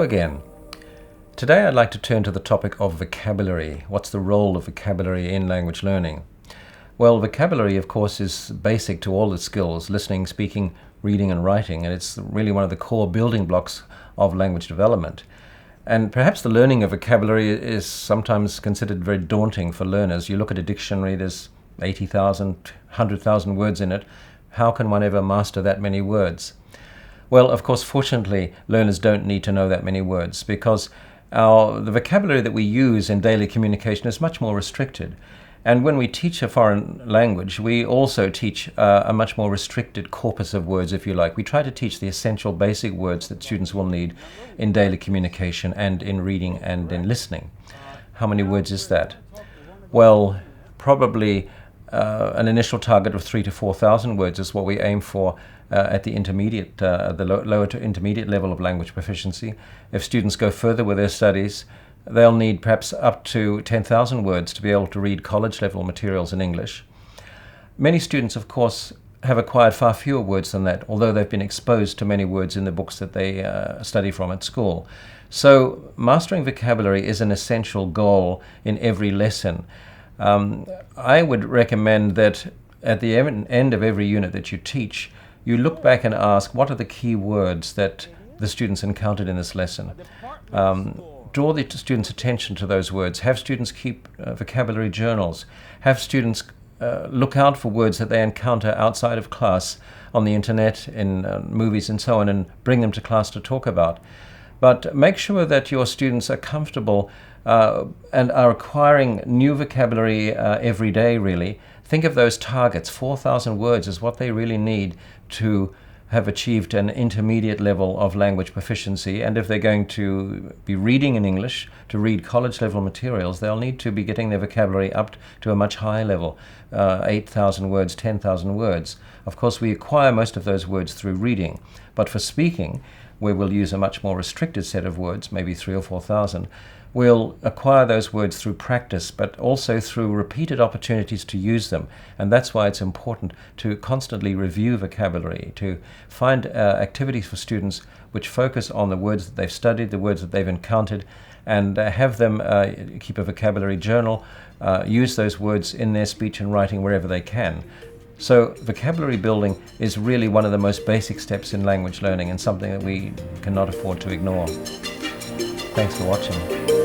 again. Today I'd like to turn to the topic of vocabulary. What's the role of vocabulary in language learning? Well, vocabulary, of course, is basic to all the skills: listening, speaking, reading and writing, and it's really one of the core building blocks of language development. And perhaps the learning of vocabulary is sometimes considered very daunting for learners. You look at a dictionary, there's 80,000, 100,000 words in it. How can one ever master that many words? Well, of course, fortunately, learners don't need to know that many words, because the vocabulary that we use in daily communication is much more restricted. And when we teach a foreign language, we also teach a much more restricted corpus of words, if you like. We try to teach the essential basic words that students will need in daily communication and in reading and in listening. How many words is that? Well, probably an initial target of 3,000 to 4,000 words is what we aim for at the intermediate, lower to intermediate level of language proficiency. If students go further with their studies, they'll need perhaps up to 10,000 words to be able to read college-level materials in English. Many students, of course, have acquired far fewer words than that, although they've been exposed to many words in the books that they study from at school. So mastering vocabulary is an essential goal in every lesson. I would recommend that at the end of every unit that you teach, you look back and ask, what are the key words that the students encountered in this lesson? Draw the students' attention to those words. Have students keep vocabulary journals. Have students look out for words that they encounter outside of class, on the internet, in movies and so on, and bring them to class to talk about. But make sure that your students are comfortable and are acquiring new vocabulary every day, really. Think of those targets. 4,000 words is what they really need to have achieved an intermediate level of language proficiency. And if they're going to be reading in English, to read college-level materials, they'll need to be getting their vocabulary up to a much higher level, 8,000 words, 10,000 words. Of course, we acquire most of those words through reading, but for speaking, where we'll use a much more restricted set of words, maybe 3,000 or 4,000, we'll acquire those words through practice, but also through repeated opportunities to use them. And that's why it's important to constantly review vocabulary, to find activities for students which focus on the words that they've studied, the words that they've encountered, and have them keep a vocabulary journal, use those words in their speech and writing wherever they can. So vocabulary building is really one of the most basic steps in language learning, and something that we cannot afford to ignore. Thanks for watching.